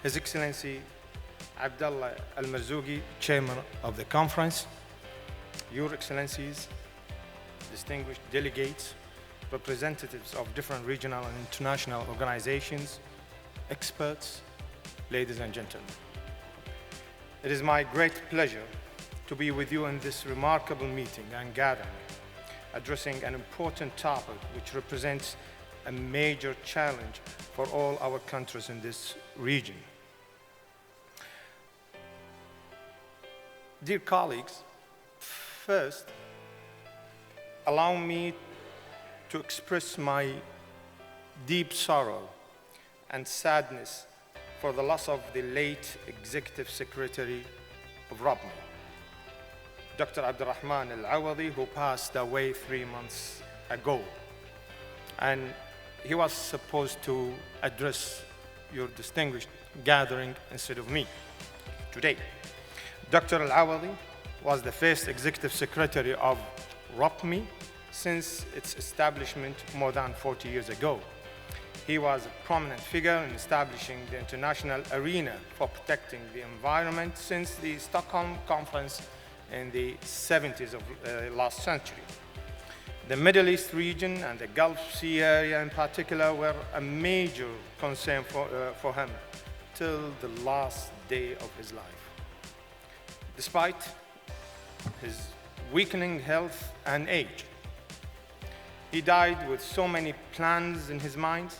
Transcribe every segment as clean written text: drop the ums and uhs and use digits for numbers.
His Excellency Abdullah Al-Marzouqi, Chairman of the conference, Your Excellencies, distinguished delegates, representatives of different regional and international organizations, experts, ladies and gentlemen. It is my great pleasure to be with you in this remarkable meeting and gathering, addressing an important topic which represents a major challenge for all our countries in this region. Dear colleagues, first, allow me to express my deep sorrow and sadness for the loss of the late Executive Secretary of ROPME, Dr. Abdurrahman Al-Awadi, who passed away 3 months ago. And he was supposed to address your distinguished gathering instead of me today. Dr. Al-Awadi was the first Executive Secretary of ROPME since its establishment more than 40 years ago. He was a prominent figure in establishing the international arena for protecting the environment since the Stockholm Conference in the 70s of last century. The Middle East region and the Gulf Sea area in particular were a major concern for him till the last day of his life. Despite his weakening health and age, he died with so many plans in his mind: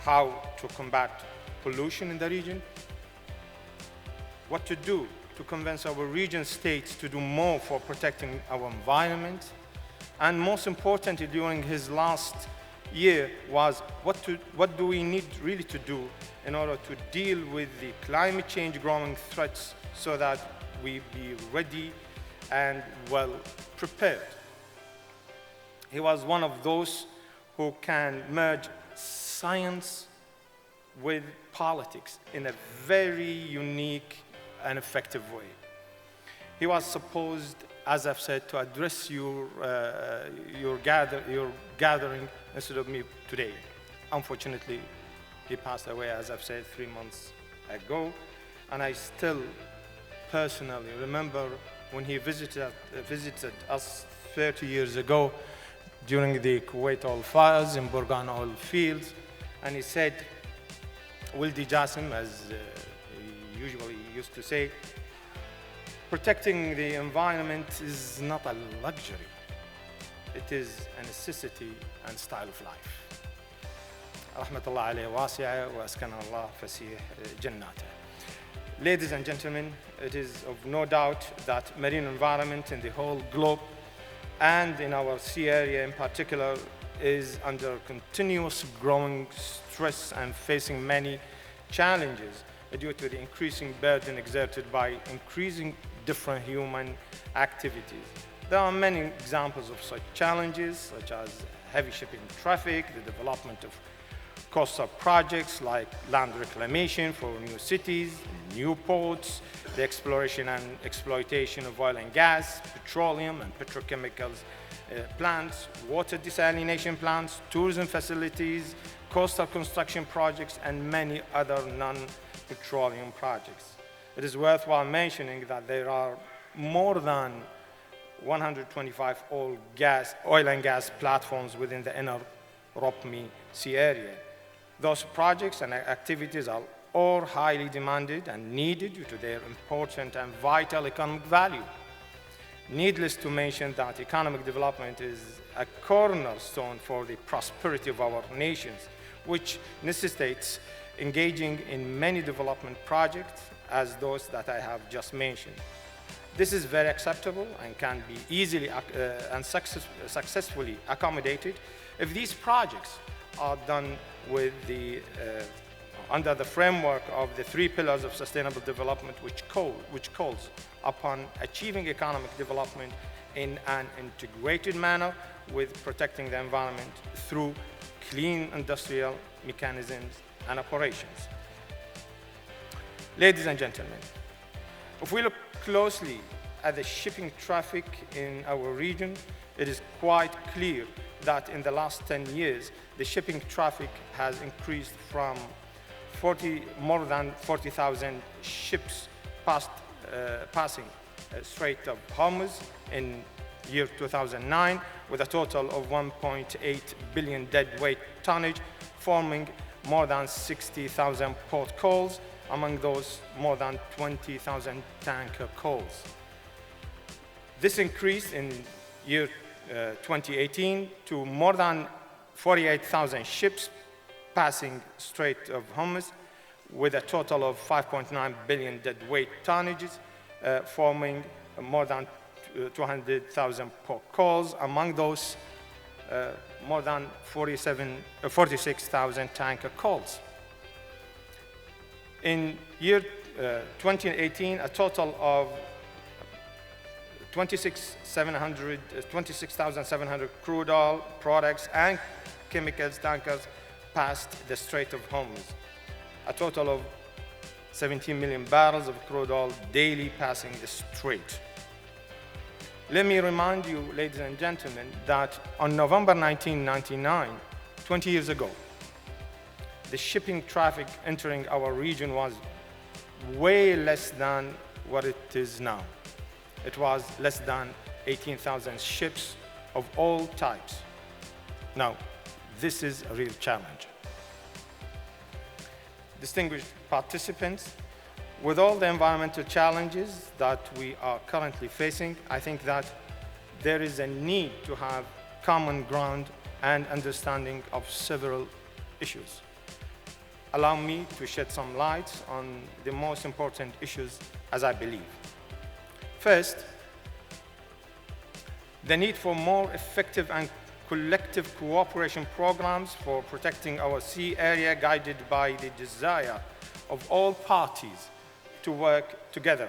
how to combat pollution in the region, what to do to convince our region states to do more for protecting our environment, and most importantly, during his last year was what do we need really to do in order to deal with the climate change growing threats so that we be ready and well prepared. He was one of those who can merge science with politics in a very unique and effective way. He was supposed, as I've said, to address your gathering instead of me today. Unfortunately, he passed away, as I've said, 3 months ago, and I still personally remember when he visited us 30 years ago during the Kuwait oil fires in Burgan oil fields, and he said, Wildi Jasem, as he usually used to say, protecting the environment is not a luxury. It is a necessity and style of life. Rahmatullah alayhi wasi'a wa askana Allah fasih jannata. Ladies and gentlemen, it is of no doubt that marine environment in the whole globe and in our sea area in particular is under continuous growing stress and facing many challenges due to the increasing burden exerted by increasing different human activities. There are many examples of such challenges, such as heavy shipping traffic, the development of coastal projects like land reclamation for new cities, new ports, the exploration and exploitation of oil and gas, petroleum and petrochemicals plants, water desalination plants, tourism facilities, coastal construction projects, and many other non-petroleum projects. It is worthwhile mentioning that there are more than 125 oil and gas platforms within the inner ROPME Sea area. Those projects and activities are all highly demanded and needed due to their important and vital economic value. Needless to mention that economic development is a cornerstone for the prosperity of our nations, which necessitates engaging in many development projects as those that I have just mentioned. This is very acceptable and can be easily and successfully accommodated if these projects are done with under the framework of the 3 pillars of sustainable development, which calls upon achieving economic development in an integrated manner with protecting the environment through clean industrial mechanisms and operations. Ladies and gentlemen, if we look closely at the shipping traffic in our region, it is quite clear that in the last 10 years, the shipping traffic has increased from more than 40,000 ships passing Strait of Hormuz in year 2009, with a total of 1.8 billion deadweight tonnage, forming more than 60,000 port calls, among those more than 20,000 tanker calls. This increased in year 2018 to more than 48,000 ships passing Strait of Hormuz, with a total of 5.9 billion deadweight tonnages, forming more than 200,000 port calls, among those more than 46,000 tanker calls. In year 2018, a total of 26,700 crude oil products and chemicals tankers passed the Strait of Hormuz. A total of 17 million barrels of crude oil daily passing the strait. Let me remind you, ladies and gentlemen, that on November 1999, 20 years ago, the shipping traffic entering our region was way less than what it is now. It was less than 18,000 ships of all types. Now, this is a real challenge. Distinguished participants, with all the environmental challenges that we are currently facing, I think that there is a need to have common ground and understanding of several issues. Allow me to shed some light on the most important issues as I believe. First, the need for more effective and collective cooperation programs for protecting our sea area, guided by the desire of all parties to work together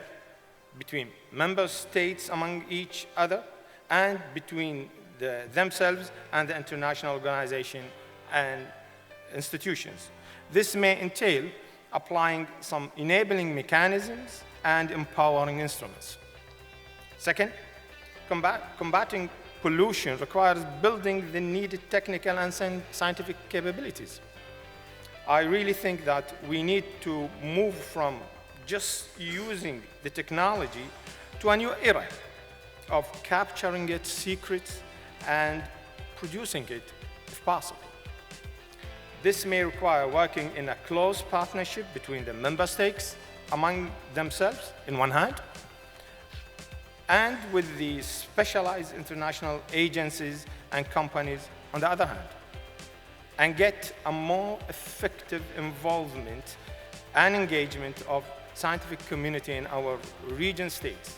between member states among each other and between themselves and the international organization and institutions. This may entail applying some enabling mechanisms and empowering instruments. Second, combating pollution requires building the needed technical and scientific capabilities. I really think that we need to move from just using the technology to a new era of capturing its secrets and producing it if possible. This may require working in a close partnership between the member states among themselves in one hand, and with the specialized international agencies and companies on the other hand, and get a more effective involvement and engagement of scientific community in our region states.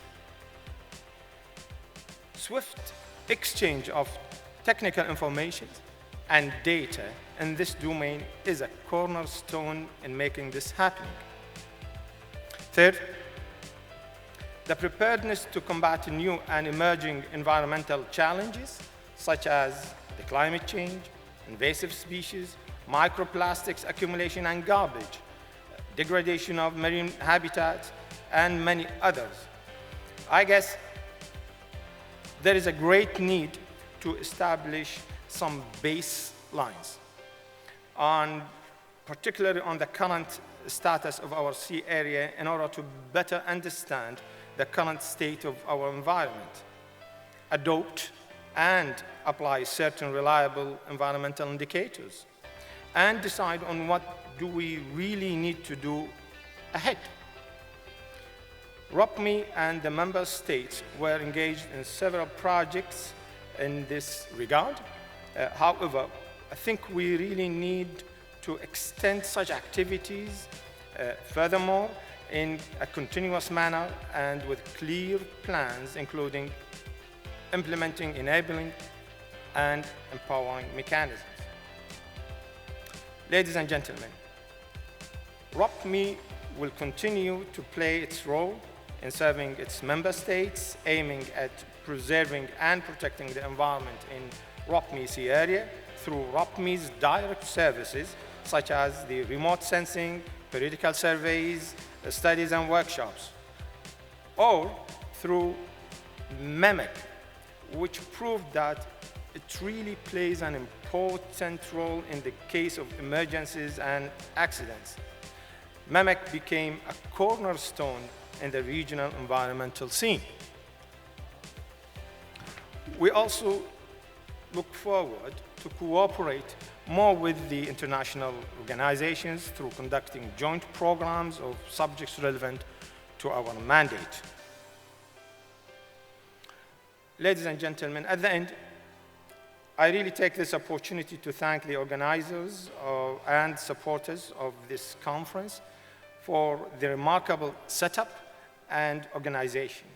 Swift exchange of technical information and data in this domain is a cornerstone in making this happen. Third, the preparedness to combat new and emerging environmental challenges, such as the climate change, invasive species, microplastics accumulation and garbage, degradation of marine habitats, and many others. I guess there is a great need to establish some baselines, particularly on the current status of our sea area, in order to better understand the current state of our environment, adopt and apply certain reliable environmental indicators, and decide on what do we really need to do ahead. ROPME and the member states were engaged in several projects in this regard. However, I think we really need to extend such activities furthermore in a continuous manner and with clear plans, including implementing, enabling, and empowering mechanisms. Ladies and gentlemen, ROPME will continue to play its role in serving its member states, aiming at preserving and protecting the environment in ROPME Sea area through ROPME's direct services, such as the remote sensing, periodical surveys, studies and workshops, or through MEMEC, which proved that it really plays an important role in the case of emergencies and accidents. MEMEC became a cornerstone in the regional environmental scene. We also look forward to cooperate more with the international organizations through conducting joint programs of subjects relevant to our mandate. Ladies and gentlemen, at the end, I really take this opportunity to thank the organizers and supporters of this conference for the remarkable setup and organization.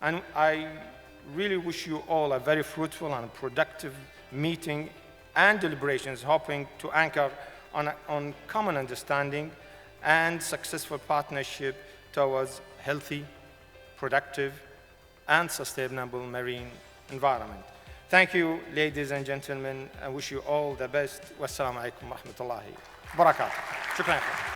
And I really wish you all a very fruitful and productive meeting and deliberations, hoping to anchor on common understanding and successful partnership towards healthy, productive, and sustainable marine environment. Thank you, ladies and gentlemen. I wish you all the best. Wassalamu alaikum wa rahmatullahi wa barakatuh. Shukran.